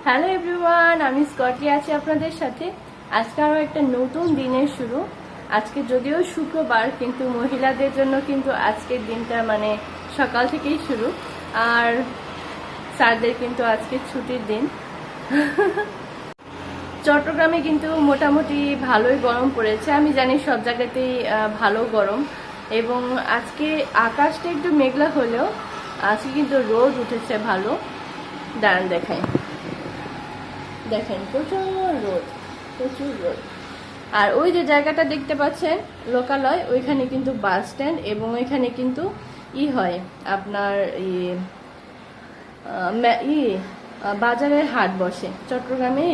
Hello everyone, আমি Scotty আছি আপনাদের সাথে। আজকে আরও একটা নতুন দিনের শুরু। আজকে যদিও শুক্রবার, কিন্তু মহিলাদের জন্য কিন্তু আজকের দিনটা মানে সকাল থেকেই শুরু। আর স্যারদের কিন্তু আজকে ছুটির দিন। চট্টগ্রামে কিন্তু মোটামুটি ভালোই গরম পড়েছে। আমি জানি সব জায়গাতেই ভালো গরম, এবং আজকে আকাশটা একটু মেঘলা হলেও আজকে কিন্তু রোদ উঠেছে ভালো। দাঁড়ান দেখায়, দেখেন প্রচুর রোদ, প্রচুর রোদ। আর ওই যে জায়গাটা দেখতে পাচ্ছেন লোকালয়, ওইখানে কিন্তু বাস স্ট্যান্ড, এবং ওইখানে কিন্তু হয় আপনার বাজারের হাট বসে চট্টগ্রামে।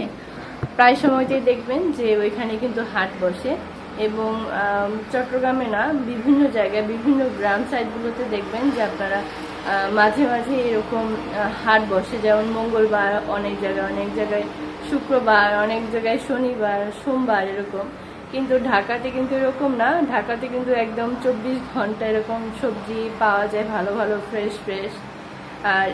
প্রায় সময়তেই দেখবেন যে ওইখানে কিন্তু হাট বসে, এবং চট্টগ্রামে না, বিভিন্ন জায়গায় বিভিন্ন গ্রাম সাইডগুলোতে দেখবেন যে আপনারা মাঝে মাঝে এরকম হাট বসে। যেমন মঙ্গলবার অনেক জায়গায়, শুক্রবার অনেক জায়গায়, শনিবার, সোমবার এরকম। কিন্তু ঢাকাতে কিন্তু এরকম না। ঢাকাতে কিন্তু একদম 24 ঘন্টা এরকম সবজি পাওয়া যায়, ভালো ভালো ফ্রেশ ফ্রেশ। আর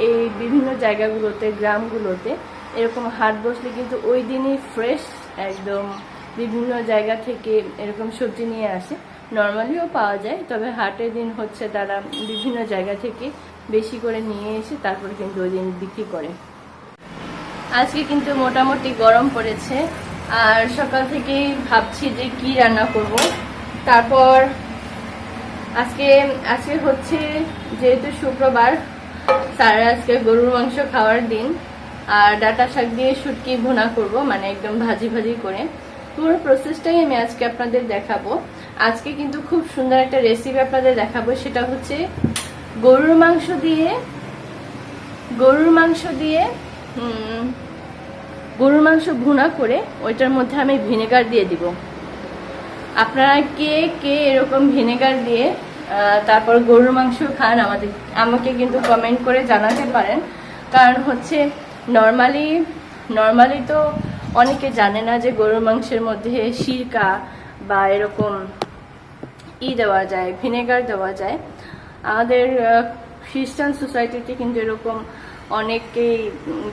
এই বিভিন্ন জায়গাগুলোতে, গ্রামগুলোতে এরকম হাট বসলে কিন্তু ওই দিনই ফ্রেশ একদম বিভিন্ন জায়গা থেকে এরকম সবজি নিয়ে আসে। নর্মালিও পাওয়া যায়, তবে হাটের দিন হচ্ছে তারা বিভিন্ন জায়গা থেকে বেশি করে নিয়ে এসে তারপরে কিন্তু ওই দিন বিক্রি করে। আজকে কিন্তু মোটামুটি গরম পড়েছে, আর সকাল থেকেই ভাবছি যে কি রান্না করব। তারপর আজকে হচ্ছে যেহেতু শুক্রবার, স্যার আজকে গরুর মাংস খাওয়ার দিন। আর ডাঁটা শাক দিয়ে শুটকি ভুনা করব, মানে একদম ভাজি ভাজি করে। পুরো প্রসেসটাই আমি আজকে আপনাদের দেখাবো। আজকে কিন্তু খুব সুন্দর একটা রেসিপি আপনাদের দেখাবো, সেটা হচ্ছে গরুর মাংস ভুনা করে ওইটার মধ্যে আমি ভিনেগার দিয়ে দিব। আপনারা কে কে এরকম ভিনেগার দিয়ে তারপর গরুর মাংস খান আমাকে কিন্তু কমেন্ট করে জানাতে পারেন। কারণ হচ্ছে নর্মালি তো অনেকে জানে না যে গরুর মাংসের মধ্যে সিরকা বা এরকম দেওয়া যায়, ভিনেগার দেওয়া যায়। আমাদের খ্রিস্টান সোসাইটিতে কিন্তু এরকম অনেকেই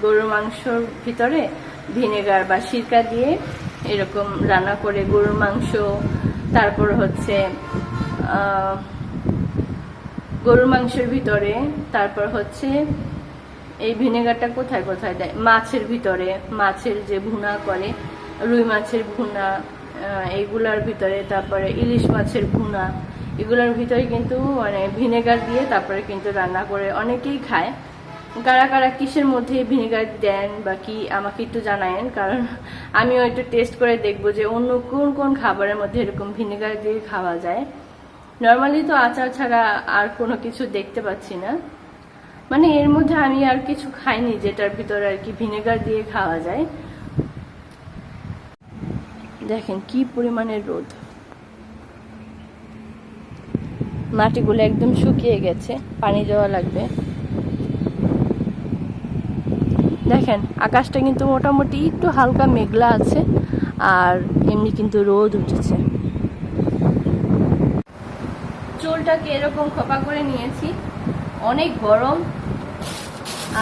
গরুর মাংসর ভিতরে ভিনেগার বা সিরকা দিয়ে এরকম রান্না করে গরুর মাংস। তারপর হচ্ছে গরুর মাংসের ভিতরে, তারপর হচ্ছে এই ভিনেগারটা কোথায় কোথায় দেয়, মাছের ভিতরে, মাছের যে ভুনা করে, রুই মাছের ভুনা, এইগুলার ভিতরে, তারপরে ইলিশ মাছের ভুনা, এগুলোর ভিতরে কিন্তু মানে ভিনেগার দিয়ে তারপরে কিন্তু রান্না করে অনেকেই খায়। কারা কারা কিসের মধ্যে ভিনেগার দেন বা কি আমাকে একটু জানায়েন, কারণ আমিও একটু টেস্ট করে দেখবো যে অন্য কোন কোন খাবারের মধ্যে এরকম ভিনেগার দিয়ে খাওয়া যায়। নর্মালি তো আচার ছাড়া আর কোনো কিছু দেখতে পাচ্ছি না, মানে এর মধ্যে আমি আর কিছু খাইনি যেটার ভিতরে আর কি ভিনেগার দিয়ে খাওয়া যায়। দেখেন কি পরিমাণের রোদ, মাটিগুলো একদম শুকিয়ে গেছে, পানি দেওয়া লাগবে। দেখেন আকাশটা কিন্তু মোটামুটি একটু হালকা মেঘলা আছে, আর এমনি কিন্তু রোদ উঠেছে। চুলটাকে এরকম খোপা করে নিয়েছি, অনেক গরম।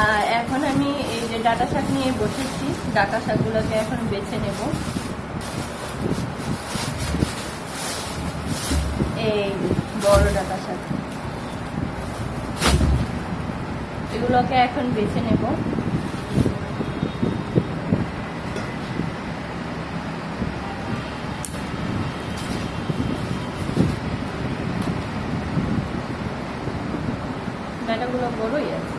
আর এখন আমি এই যে ডাঁটা শাক নিয়ে বসেছি, ডাঁটা শাকগুলোকে এখন বেছে নেব। এই বড় ডাঁটা শাক, এগুলোকে এখন বেছে নেব। ডাঁটাগুলো বড়ই আছে।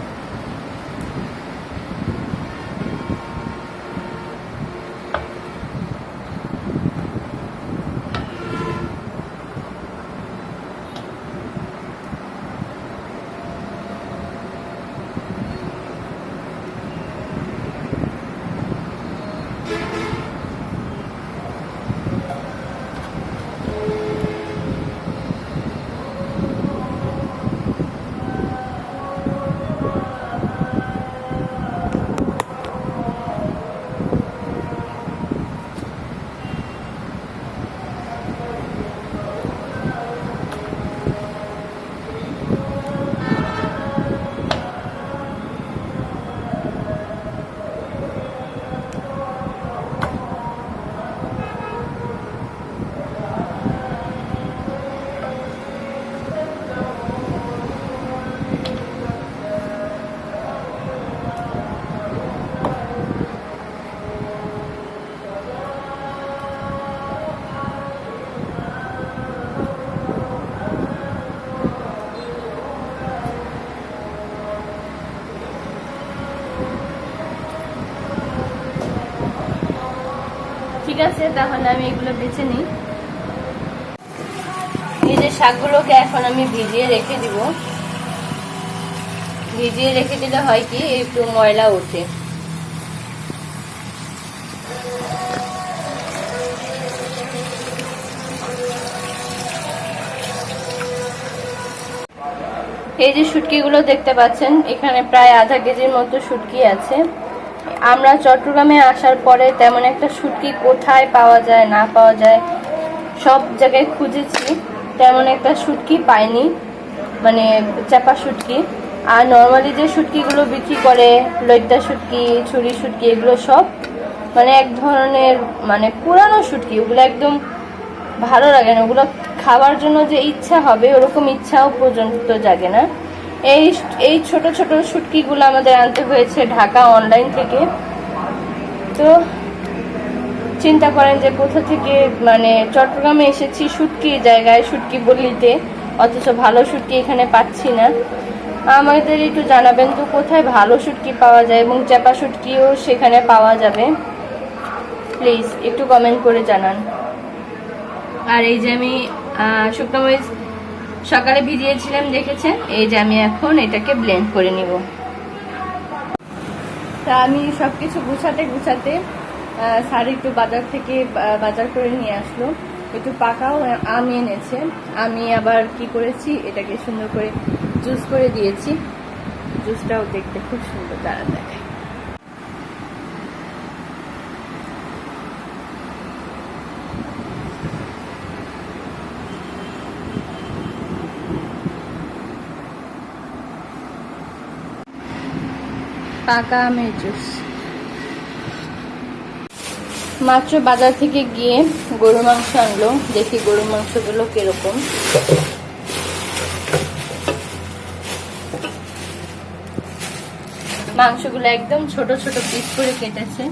আছে, তাহলে আমি এগুলো বেছে নিই। এই যে শাকগুলোকে এখন আমি ভিজিয়ে রেখে দিব। ভিজিয়ে রেখে দিলে হয় কি একটু ময়লা ওঠে। এই যে শুটকিগুলো দেখতে পাচ্ছেন, এখানে প্রায় আধা কেজির মতো শুটকি আছে। আমরা চট্টগ্রামে আসার পরে তেমন একটা শুটকি কোথায় পাওয়া যায় না পাওয়া যায় সব জায়গায় খুঁজেছি, তেমন একটা শুটকি পাইনি, মানে চাপা শুটকি। আর নর্মালি যে শুটকিগুলো বিক্রি করে, লইট্টা শুটকি, ছুরি শুটকি, এগুলো সব মানে এক ধরনের মানে পুরানো শুটকি। ওগুলো একদম ভালো লাগে না, ওগুলো খাওয়ার জন্য যে ইচ্ছা হবে ওরকম ইচ্ছাও পর্যন্ত জাগে না। এই ছোট ছোট শুটকিগুলো আমাদের আনতে হয়েছে ঢাকা অনলাইন থেকে। তো চিন্তা করেন যে কোথা থেকে, মানে চট্টগ্রামে এসেছি শুটকি জায়গায়, শুটকি বলিতে, অথচ ভালো শুটকি এখানে পাচ্ছি না। আমাদের একটু জানাবেন তো কোথায় ভালো শুটকি পাওয়া যায় এবং চাপা শুটকিও সেখানে পাওয়া যাবে, প্লিজ একটু কমেন্ট করে জানান। আর এই যে আমি শুকনো মরিচ সকালে ভিজিয়েছিলাম দেখেছেন, এই যে আমি এখন এটাকে ব্লেন্ড করে নিব। তা আমি সবকিছু গুছাতে গুছাতে স্যার একটু বাজার থেকে বাজার করে নিয়ে আসলো, একটু পাকাও আম এনেছে। আমি আবার কি করেছি, এটাকে সুন্দর করে জুস করে দিয়েছি। জুসটাও দেখতে খুব সুন্দর, তারা দেখায়। পাকা আমের জুস। মাত্র বাজার থেকে গিয়ে গরু মাংস আনলো, দেখি গরু মাংসগুলো কিরকম। মাংসগুলো একদম ছোট ছোট পিস করে কেটেছে।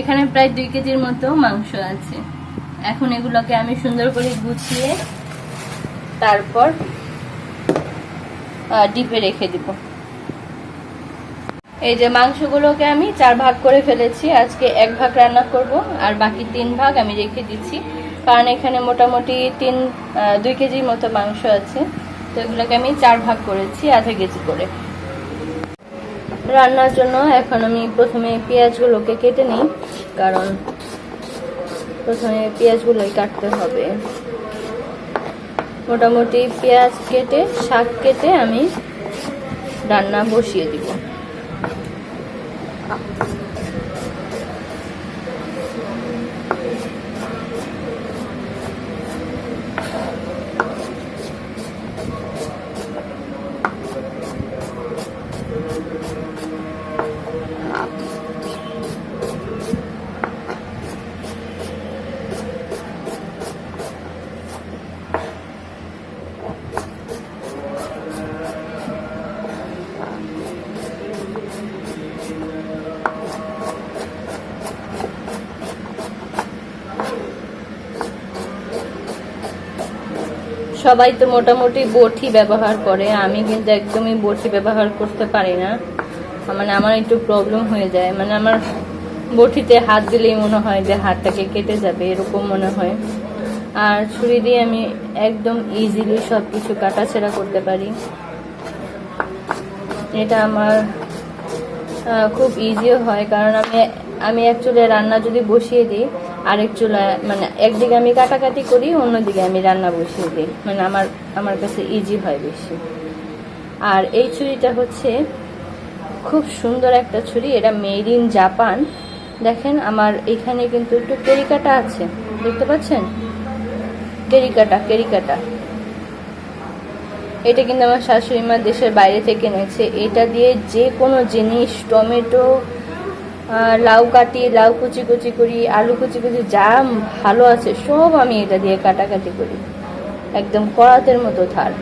এখানে প্রায় 2 কেজির মতো মাংস আছে। এখন এগুলোকে আমি সুন্দর করে গুছিয়ে তারপর ডিপে রেখে দিব। এই যে মাংসগুলোকে আমি 4 ভাগ করে ফেলেছি। আজকে 1 ভাগ রান্না করব আর বাকি 3 ভাগ আমি রেখে দিচ্ছি, কারণ এখানে মোটামুটি 2 কেজির মতো মাংস আছে। তো এগুলোকে আমি 4 ভাগ করেছি, আধা কেজি করে। রান্নার জন্য এখন আমি প্রথমে পেঁয়াজগুলোকে কেটে নিই, কারণ প্রথমে পেঁয়াজগুলোই কাটতে হবে। মোটামুটি পেঁয়াজ কেটে, শাক কেটে আমি রান্না বসিয়ে দিব। সবাই তো মোটামুটি বটি ব্যবহার করে, আমি কিন্তু একদমই বটি ব্যবহার করতে পারি না। মানে আমার একটু প্রবলেম হয়ে যায়, মানে আমার বটিতে হাত দিলেই মনে হয় যে হাতটাকে কেটে যাবে, এরকম মনে হয়। আর ছুরি দিয়ে আমি একদম ইজিলি সব কিছু কাটাছেঁড়া করতে পারি। এটা আমার খুব ইজিও হয়, কারণ আমি এক চুলায় রান্না যদি বসিয়ে দিই, আরেক চুলায় মানে একদিকে আমি কাটাকাটি করি, অন্যদিকে আমি রান্না বসিয়ে দিই, মানে আমার কাছে ইজি হয় বেশি। আর এই ছুরিটা হচ্ছে খুব সুন্দর একটা ছুরি, এটা মেড ইন জাপান। দেখেন আমার এখানে কিন্তু একটু কেরিকাটা আছে, দেখতে পাচ্ছেন, কেরিকাটা। এটা কিন্তু আমার শাশুড়ি মা দেশের বাইরে থেকে এনেছে। এটা দিয়ে যে কোনো জিনিস, টমেটো, লাউ কাটি, লাউ কুচি কুচি করি, আলু কুচি কুচি, যা ভালো আছে সব আমি এটা দিয়ে কাটাকাটি করি। একদম করাতের মতো ধার,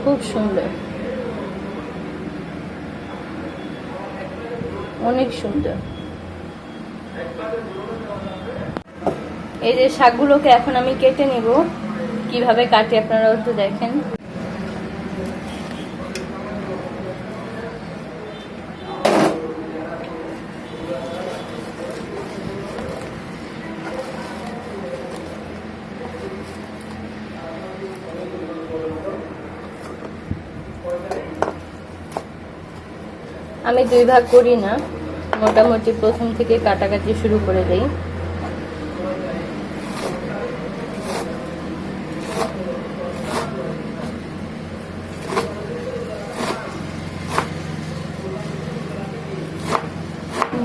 খুব সুন্দর, অনেক সুন্দর। এই যে শাকগুলোকে এখন আমি কেটে নিব, কিভাবে কাটি আপনারা একটু দেখেন। আমি 2 ভাগ করি না, মোটামুটি প্রথম থেকে কাটাকাটি শুরু করে দেই।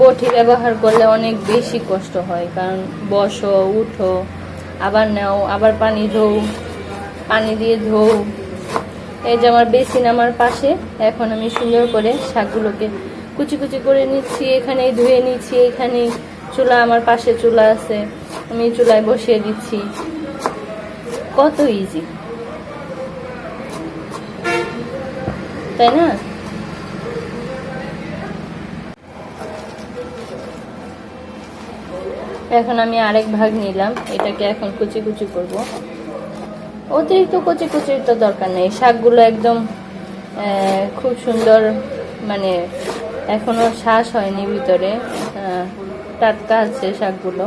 বটি ব্যবহার করলে অনেক বেশি কষ্ট হয়, কারণ বসো, উঠো, আবার নাও, আবার পানি ধোও, পানি দিয়ে ধোও। এই যে আমার বেসিন আমার পাশে, এখন আমি সুন্দর করে শাকগুলোকে কুচি কুচি করে নিচ্ছি, এখানে ধুয়ে নিচ্ছি। এখানে চুলা আমার পাশে চুলা আছে, আমি চুলায় বসিয়ে দিচ্ছি। কত ইজি, তাই না? এখন আমি আরেক ভাগ নিলাম, এটাকে এখন কুচি কুচি করব। অতিরিক্ত কুচি কুচির তো দরকার নেই, শাকগুলো একদম খুব সুন্দর, মানে এখনো শ্বাস হয়নি ভিতরে, টাটকা আছে শাকগুলো।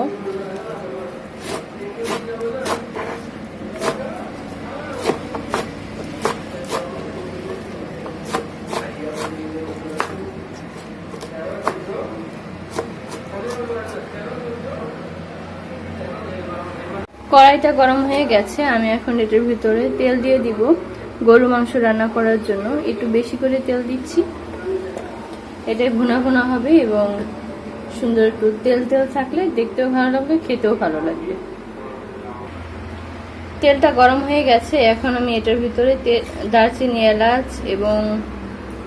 কড়াইটা গরম হয়ে গেছে, আমি এখন এটার ভিতরে তেল দিয়ে দিব। গরু মাংস রান্না করার জন্য একটু বেশি করে তেল দিচ্ছি। এটাই ভুনা ভুনা হবে এবং সুন্দর একটু তেল তেল থাকলে দেখতেও ভালো লাগবে, খেতেও ভালো লাগবে। তেলটা গরম হয়ে গেছে, এখন আমি এটার ভিতরে দারচিনি, এলাচ এবং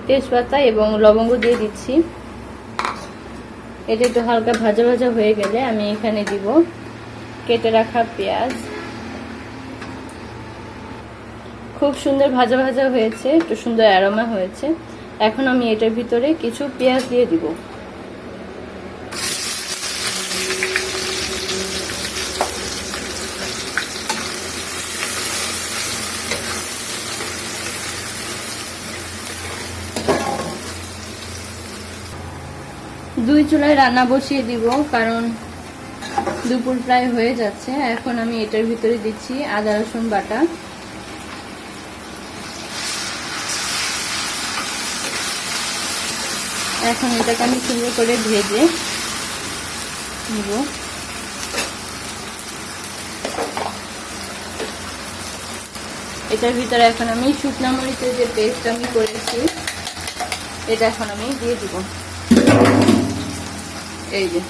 তেজপাতা এবং লবঙ্গ দিয়ে দিচ্ছি। এটা একটু হালকা ভাজা ভাজা হয়ে গেলে আমি এখানে দিব কেটে রাখা পেঁয়াজ। খুব সুন্দর ভাজা ভাজা হয়েছে, একটু সুন্দর অ্যারোমা হয়েছে। এখন আমি এটার ভিতরে কিছু পেঁয়াজ দিয়ে দিব। দুই চুলায় রান্না বসিয়ে দিব, কারণ দুপুর প্রায় হয়ে যাচ্ছে। এখন আমি এটার ভিতরে দিচ্ছি আদা রসুন বাটা। এখন এটাকে আমি সুন্দর করে ভেজে নিব। এটার ভিতরে এখন আমি শুকনো মরিচের যে পেস্ট আমি করেছি এটা এখন আমি দিয়ে দিব। এই যে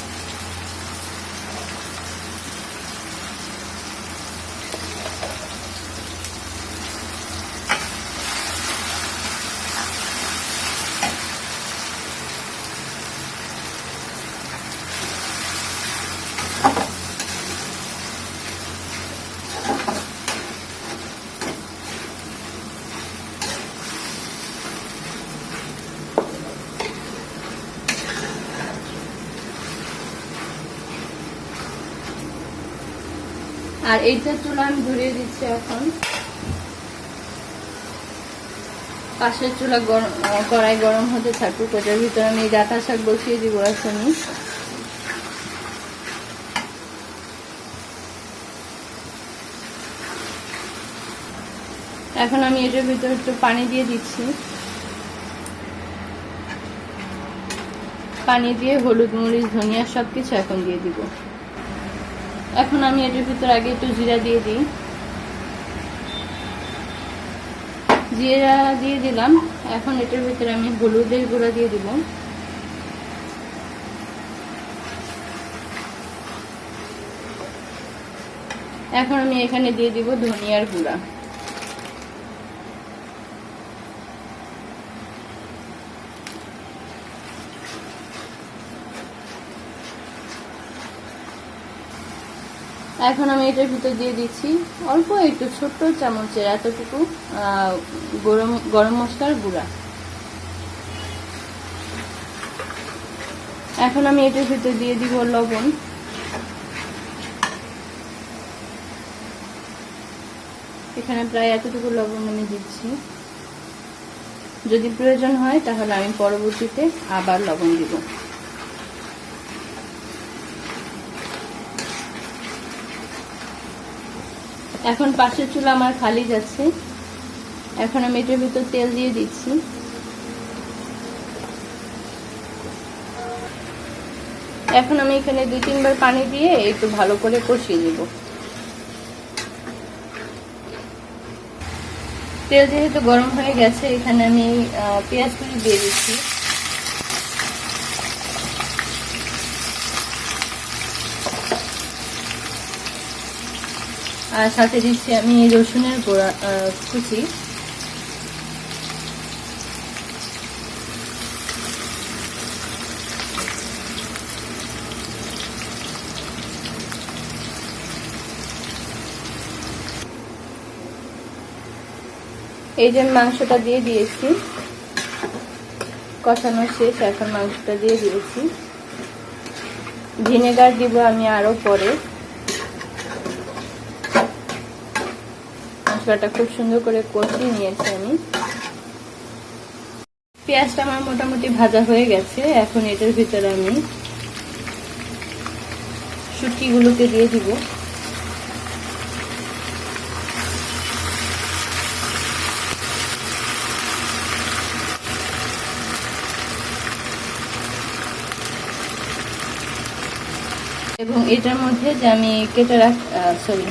আর এইটা চুলা আমি ধরিয়ে দিচ্ছি। এখন পাশের চুলা কড়াই গরম হতে থাকুক, ওটার ভিতরে আমি ডাঁটা শাক বসিয়ে দিব। এখন আমি এটার ভিতরে একটু পানি দিয়ে দিচ্ছি। পানি দিয়ে হলুদ, মরিচ, ধনিয়া সবকিছু এখন দিয়ে দিব। এখন আমি এটার ভিতরে আগে একটু জিরা দিয়ে দিই। জিরা দিয়ে দিলাম। এখন এটার ভিতরে আমি হলুদের গুঁড়া দিয়ে দিব। এখন আমি এখানে দিয়ে দিব ধনিয়ার গুঁড়া। এখন আমি এটার ভিতর দিয়ে দিচ্ছি অল্প একটু ছোট্ট চামচের এতটুকু গরম মশলার গুঁড়া। এখন আমি এটার ভিতর দিয়ে দিব লবণ। এখানে প্রায় এতটুকু লবণ আমি দিচ্ছি। যদি প্রয়োজন হয় তাহলে আমি পরবর্তীতে আবার লবণ দিব। এখন পাশের চুলা আমার খালি যাচ্ছে। এখন আমি এটার ভিতর তেল দিয়ে দিচ্ছি। এখন আমি এখানে 2-3 বার পানি দিয়ে একটু ভালো করে কষিয়ে নিব। তেল যেহেতু গরম হয়ে গেছে, এখানে আমি পেঁয়াজ কুচি দিয়ে দিচ্ছি। আর সাথে দিচ্ছি আমি রসুনের কুচি। এই যে মাংসটা দিয়ে দিয়েছি, কষানো শেষ, এখন মাংসটা দিয়ে দিয়েছি। ভিনেগার দিব আমি আরো পরে। মশলাটা খুব সুন্দর করে কষিয়ে নিয়েছি আমি। পেঁয়াজটা আমার মোটামুটি ভাজা হয়ে গেছে, এখন এটার ভিতরে আমি শুটকিগুলোকে দিয়ে দিব। এবং এটার মধ্যে যে আমি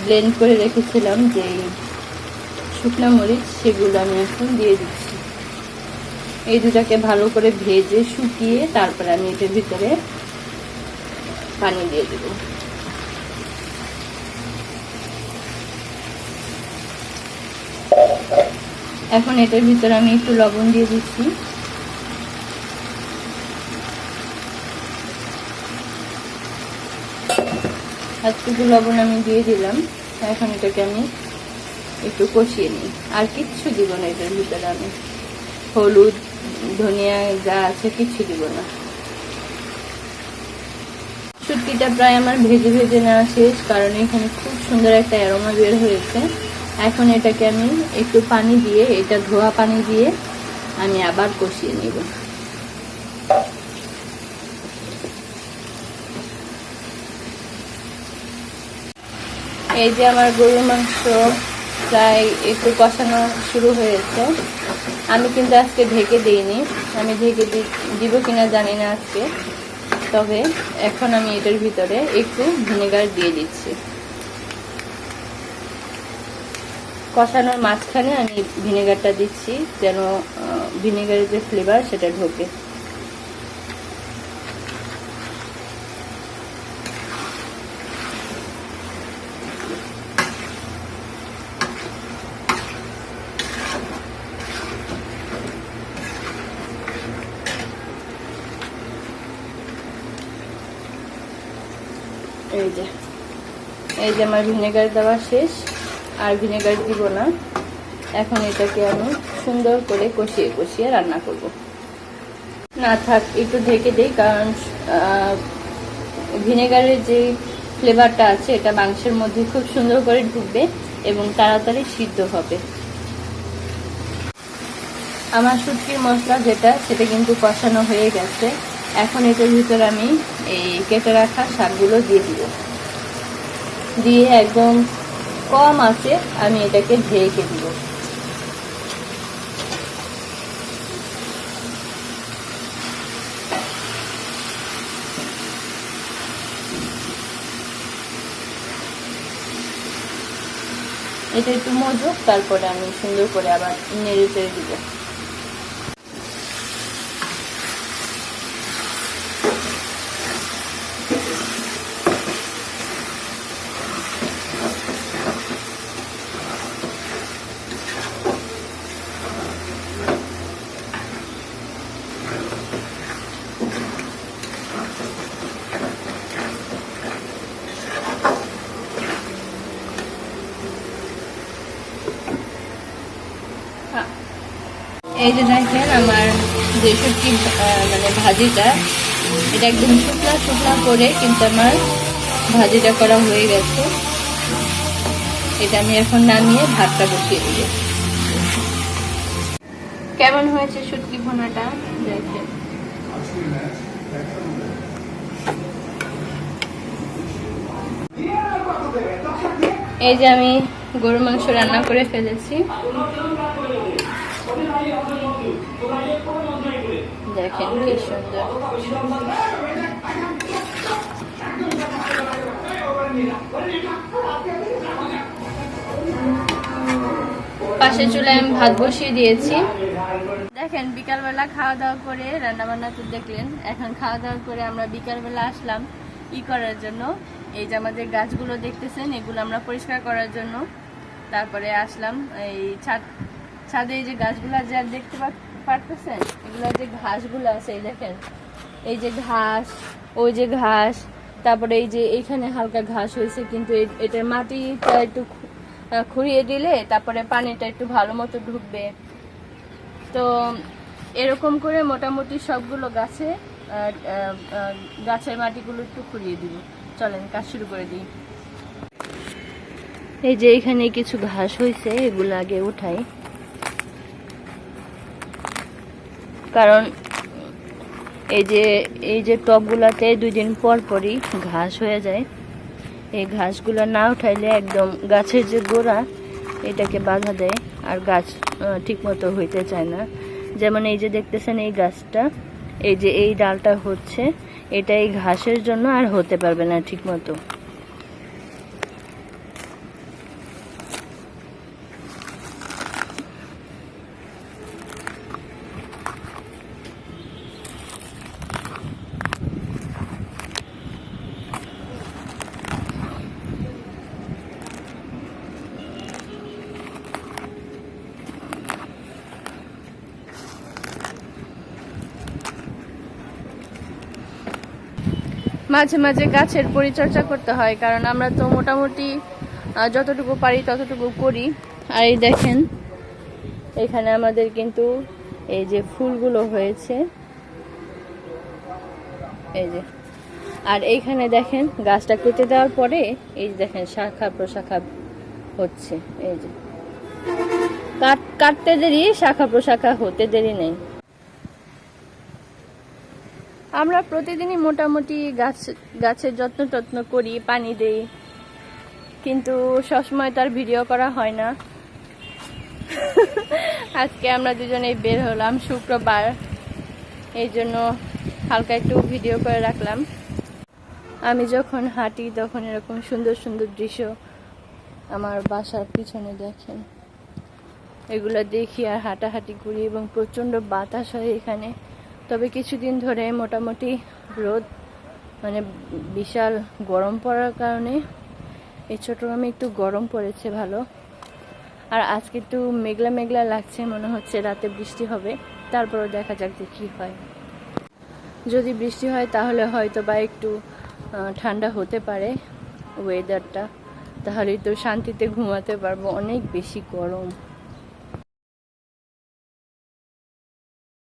ব্লেন্ড করে রেখেছিলাম যে শুকনো মরিচ, সেগুলো আমি এখন দিয়ে দিচ্ছি। এই দুটাকে ভালো করে ভেজে শুকিয়ে তারপরে আমি এটার ভিতরে পানি দিয়ে দেব। এখন এটার ভিতরে আমি একটু লবণ দিয়ে দিচ্ছি। একটু লবণ আমি দিয়ে দিলাম। এখন এটাকে আমি একটু কষিয়ে নিই, আর কিচ্ছু দিব না এটার ভিতরে। আমি হলুদ, ধনিয়া যা আছে কিচ্ছু দিব না। শুটকিটা প্রায় আমার ভেজে ভেজে নেওয়া শেষ, কারণ এখানে খুব সুন্দর একটা অ্যারোমা বের হয়েছে। এখন এটাকে আমি একটু পানি দিয়ে, এটা ধোয়া পানি দিয়ে আমি আবার কষিয়ে নিব। এই যে আমার গরুর মাংস প্রায় একটু কষানো শুরু হয়েছে। আমি কিন্তু আজকে ঢেকে দিইনি, আমি ঢেকে দিব কিনা জানি না আজকে। তবে এখন আমি এটার ভিতরে একটু ভিনেগার দিয়ে দিচ্ছি। কষানোর মাঝখানে আমি ভিনেগারটা দিচ্ছি, যেন ভিনেগারের যে ফ্লেভার সেটা ঢোকে। এই যে আমার ভিনেগার দেওয়া শেষ, আর ভিনেগার দিব না। এখন এটাকে আমি সুন্দর করে কষিয়ে কষিয়ে রান্না করব। না থাক, একটু ঢেকে দেই, কারণ ভিনেগারের যে ফ্লেভারটা আছে এটা মাংসের মধ্যে খুব সুন্দর করে ঢুকবে এবং তাড়াতাড়ি সিদ্ধ হবে। আমার শুটকির মশলা সেটা কিন্তু কষানো হয়ে গেছে। এখন এটার ভিতরে আমি এই কেটে রাখা শাকগুলো দিয়ে দিব। দিয়ে একদম কম আঁচে আমি এটাকে ঢেকে দিব। এটা একটু মজুক, তারপরে আমি সুন্দর করে আবার নেড়ে চেড়ে দিব। এই যে দেখেন আমার যে শুটকি মানে ভাজিটা, এটা একদম শুকনা শুকনা করে কিন্তু আমার ভাজিটা করা হয়ে গেছে। এটা আমি এখন নামিয়ে ভাতটা বসিয়ে দিব। কেমন হয়েছে শুটকি ভুনাটা দেখেন। এই যে আমি গরুর মাংস রান্না করে ফেলেছি, দেখেন কি সুন্দর। পাশে চুলায় আমি ভাত বসিয়ে দিয়েছি। দেখেন বিকালবেলা খাওয়া দাওয়া করে, রান্না বান্না তো দেখলেন, এখন খাওয়া দাওয়া করে আমরা বিকালবেলা আসলাম করার জন্য। এই যে আমাদের গাছগুলো দেখতেছেন, এগুলো আমরা পরিষ্কার করার জন্য তারপরে আসলাম। এই ছাদে এই যে গাছগুলো যা দেখতে পারতেছেন, এগুলো যে ঘাসগুলো আছে, এই দেখেন, এই যে ঘাস, ওই যে ঘাস, তারপরে এই যে এইখানে হালকা ঘাস হয়েছে, কিন্তু এটার মাটিটা একটু খুঁড়িয়ে দিলে তারপরে পানিটা একটু ভালো মতো ঢুকবে। তো এরকম করে মোটামুটি সবগুলো গাছের মাটিগুলো একটু খুঁড়িয়ে দিব। চলেন কাজ শুরু করে দিই। এই যে এখানে কিছু ঘাস হয়েছে, এগুলো আগে উঠাই, কারণ এই যে টবগুলাতে 2 দিন পর পরই ঘাস হয়ে যায়। এই ঘাসগুলো না উঠাইলে একদম গাছের যে গোড়া, এটাকে বাধা দেয় আর গাছ ঠিক মতো হইতে চায় না। যেমন এই যে দেখতেছেন এই গাছটা, এই যে এই ডালটা হচ্ছে, এটা এই ঘাসের জন্য আর হতে পারবে না ঠিক মতো। মাঝে মাঝে গাছের পরিচর্যা করতে হয়, কারণ আমরা তো মোটামুটি যতটুকু পারি ততটুকু করি। আর এই দেখেন এখানে আমাদের কিন্তু এই যে ফুলগুলো হয়েছে, এই যে, আর এইখানে দেখেন গাছটা কেটে দেওয়ার পরে এই যে দেখেন শাখা প্রশাখা হচ্ছে। এই যে কাটতে দেরি, শাখা প্রশাখা হতে দেরি নেই। আমরা প্রতিদিনই মোটামুটি গাছের যত্ন করি, পানি দেই, কিন্তু সবসময় তার ভিডিও করা হয় না। আজকে আমরা দুজনেই বের হলাম শুক্রবার, এই জন্য হালকা একটু ভিডিও করে রাখলাম। আমি যখন হাঁটি তখন এরকম সুন্দর সুন্দর দৃশ্য আমার বাসার পিছনে দেখেন, এগুলো দেখি আর হাঁটাহাঁটি করি, এবং প্রচণ্ড বাতাস হয় এখানে। তবে কিছুদিন ধরে মোটামুটি রোদ, মানে বিশাল গরম পড়ার কারণে এই চট্টগ্রামে একটু গরম পড়েছে ভালো। আর আজকে একটু মেঘলা মেঘলা লাগছে, মনে হচ্ছে রাতে বৃষ্টি হবে। তারপরও দেখা যাক যে কী হয়। যদি বৃষ্টি হয় তাহলে হয়তো বা একটু ঠান্ডা হতে পারে ওয়েদারটা, তাহলেই তো শান্তিতে ঘুমাতে পারবো। অনেক বেশি গরম।